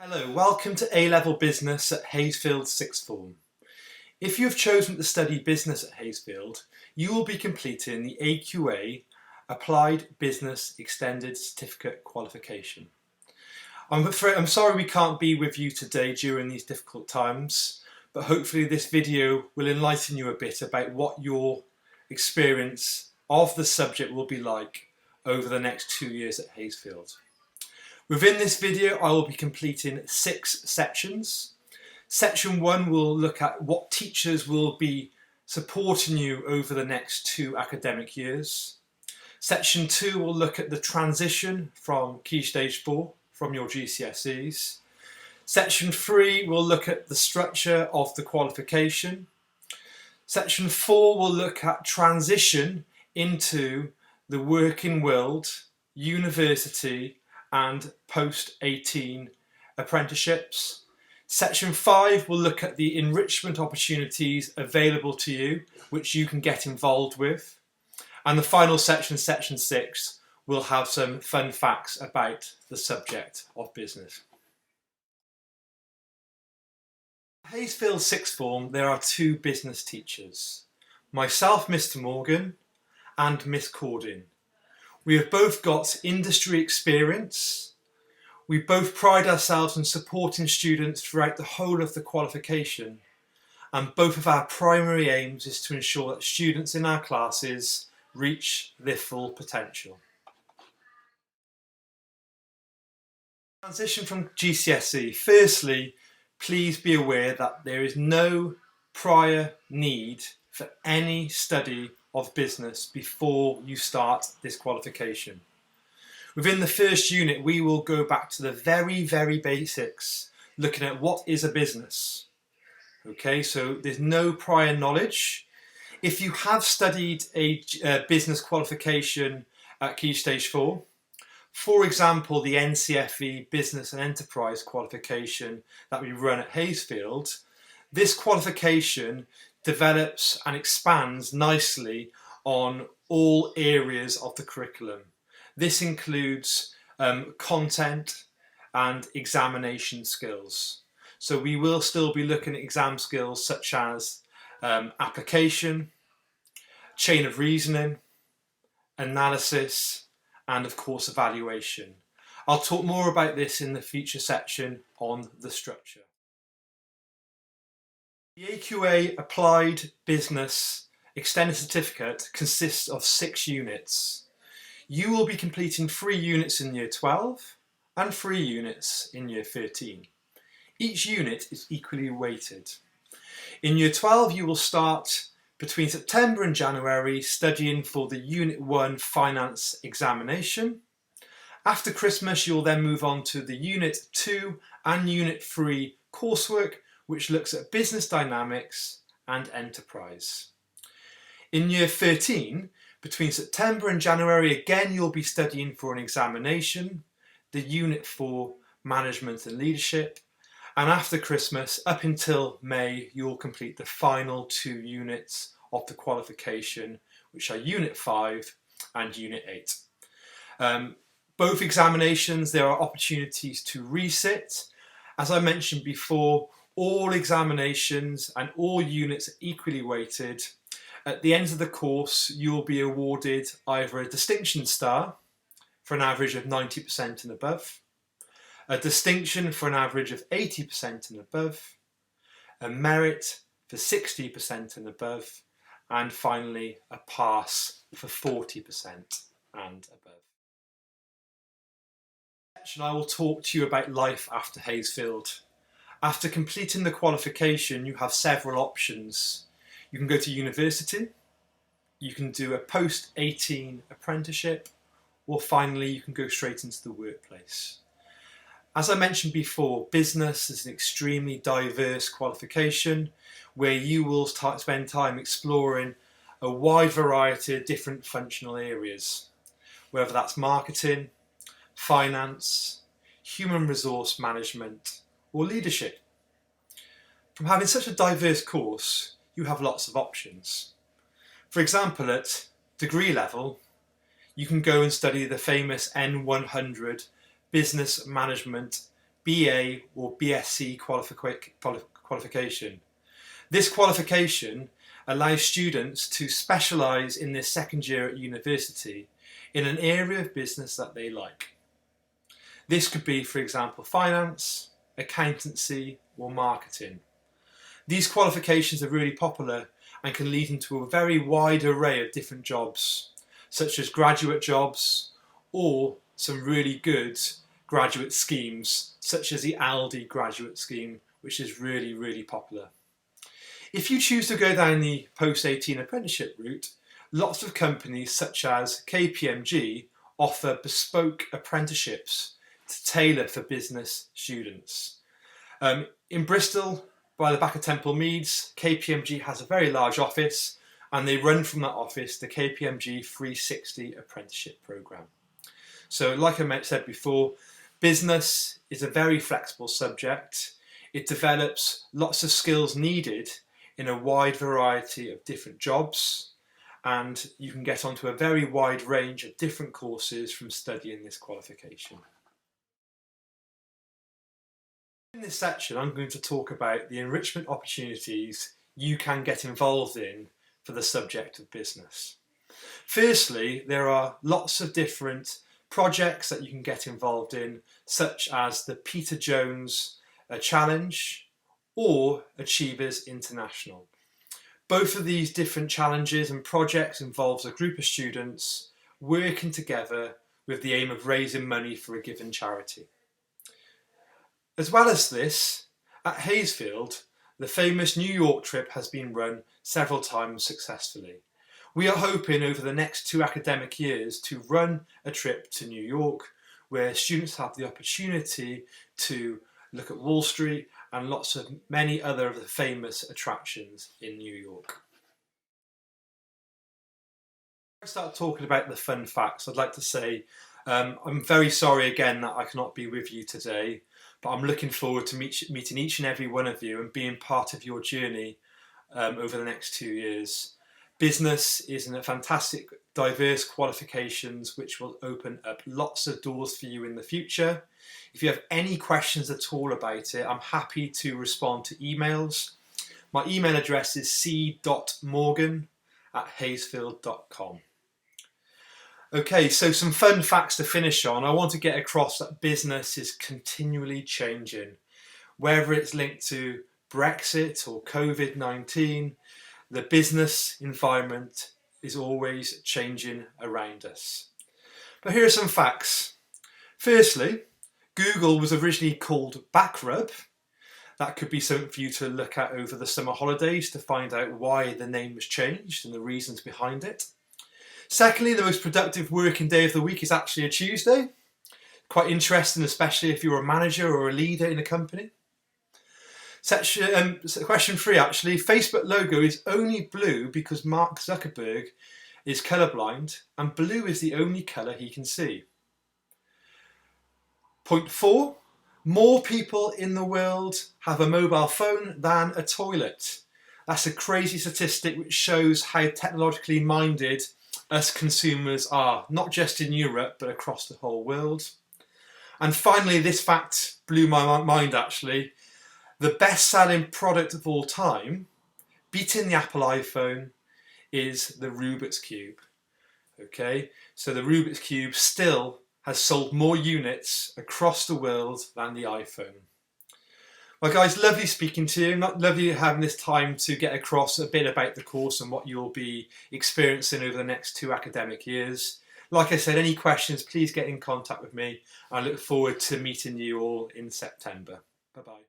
Hello, welcome to A-Level Business at Hayesfield Sixth Form. If you have chosen to study business at Hayesfield, you will be completing the AQA Applied Business Extended Certificate Qualification. I'm sorry we can't be with you today during these difficult times, but hopefully this video will enlighten you a bit about what your experience of the subject will be like over the next 2 years at Hayesfield. Within this video, I will be completing 6 sections. Section 1 will look at what teachers will be supporting you over the next 2 academic years. Section 2 will look at the transition from Key Stage 4 from your GCSEs. Section 3 will look at the structure of the qualification. Section 4 will look at transition into the working world, university and post-18 apprenticeships. Section 5 will look at the enrichment opportunities available to you, which you can get involved with. And the final section, Section 6, will have some fun facts about the subject of business. At Hayesfield Sixth Form, there are 2 business teachers, myself, Mr. Morgan, and Miss Cordin. We have both got industry experience. We both pride ourselves in supporting students throughout the whole of the qualification, and both of our primary aims is to ensure that students in our classes reach their full potential. Transition from GCSE. Firstly, please be aware that there is no prior need for any study of business before you start this qualification. Within the first unit, we will go back to the very basics, looking at what is a business. Okay, so there's no prior knowledge. If you have studied a business qualification at Key Stage 4, for example, the NCFE Business and Enterprise qualification that we run at Hayesfield, this qualification develops and expands nicely on all areas of the curriculum. This includes content and examination skills. So we will still be looking at exam skills such as application, chain of reasoning, analysis, and of course evaluation. I'll talk more about this in the future section on the structure. The AQA Applied Business Extended Certificate consists of 6 units. You will be completing 3 units in Year 12 and 3 units in Year 13. Each unit is equally weighted. In Year 12 you will start between September and January studying for the Unit 1 Finance examination. After Christmas you'll then move on to the Unit 2 and Unit 3 coursework, which looks at business dynamics and enterprise. In Year 13, between September and January, again you'll be studying for an examination, the Unit 4 Management and Leadership, and after Christmas, up until May, you'll complete the final 2 units of the qualification, which are Unit 5 and Unit 8. Both examinations, there are opportunities to resit. As I mentioned before, all examinations and all units are equally weighted. At the end of the course, you will be awarded either a distinction star for an average of 90% and above, a distinction for an average of 80% and above, a merit for 60% and above, and finally a pass for 40% and above. I will talk to you about life after Hayesfield. After completing the qualification, you have several options. You can go to university, you can do a post-18 apprenticeship, or finally you can go straight into the workplace. As I mentioned before, business is an extremely diverse qualification where you will spend time exploring a wide variety of different functional areas, whether that's marketing, finance, human resource management, or leadership. From having such a diverse course, you have lots of options. For example, at degree level, you can go and study the famous N100 Business Management BA or BSc qualification. This qualification allows students to specialise in their second year at university in an area of business that they like. This could be, for example, finance, accountancy or marketing. These qualifications are really popular and can lead into a very wide array of different jobs, such as graduate jobs or some really good graduate schemes, such as the ALDI graduate scheme, which is really, really popular. If you choose to go down the post-18 apprenticeship route, lots of companies such as KPMG offer bespoke apprenticeships to tailor for business students. In Bristol, by the back of Temple Meads, KPMG has a very large office, and they run from that office the KPMG 360 apprenticeship programme. So like I said before, business is a very flexible subject. It develops lots of skills needed in a wide variety of different jobs, and you can get onto a very wide range of different courses from studying this qualification. In this section, I'm going to talk about the enrichment opportunities you can get involved in for the subject of business. Firstly, there are lots of different projects that you can get involved in, such as the Peter Jones Challenge or Achievers International. Both of these different challenges and projects involves a group of students working together with the aim of raising money for a given charity. As well as this, at Hayesfield, the famous New York trip has been run several times successfully. We are hoping over the next 2 academic years to run a trip to New York where students have the opportunity to look at Wall Street and many other of the famous attractions in New York. Before I start talking about the fun facts, I'd like to say I'm very sorry again that I cannot be with you today, but I'm looking forward to meeting each and every one of you and being part of your journey over the next 2 years. Business is a fantastic, diverse qualifications which will open up lots of doors for you in the future. If you have any questions at all about it, I'm happy to respond to emails. My email address is c.morgan@hayesfield.com. Okay, so some fun facts to finish on. I want to get across that business is continually changing. Whether it's linked to Brexit or COVID-19, the business environment is always changing around us. But here are some facts. Firstly, Google was originally called Backrub. That could be something for you to look at over the summer holidays to find out why the name was changed and the reasons behind it. Secondly, the most productive working day of the week is actually a Tuesday. Quite interesting, especially if you're a manager or a leader in a company. Question 3 actually, Facebook logo is only blue because Mark Zuckerberg is colourblind and blue is the only colour he can see. Point 4, more people in the world have a mobile phone than a toilet. That's a crazy statistic which shows how technologically minded us consumers are, not just in Europe but across the whole world. And finally, this fact blew my mind actually. The best-selling product of all time, beating the Apple iPhone, is the Rubik's Cube. Okay, so the Rubik's Cube still has sold more units across the world than the iPhone. Well guys, lovely speaking to you. Lovely having this time to get across a bit about the course and what you'll be experiencing over the next 2 academic years. Like I said, any questions, please get in contact with me. I look forward to meeting you all in September. Bye-bye.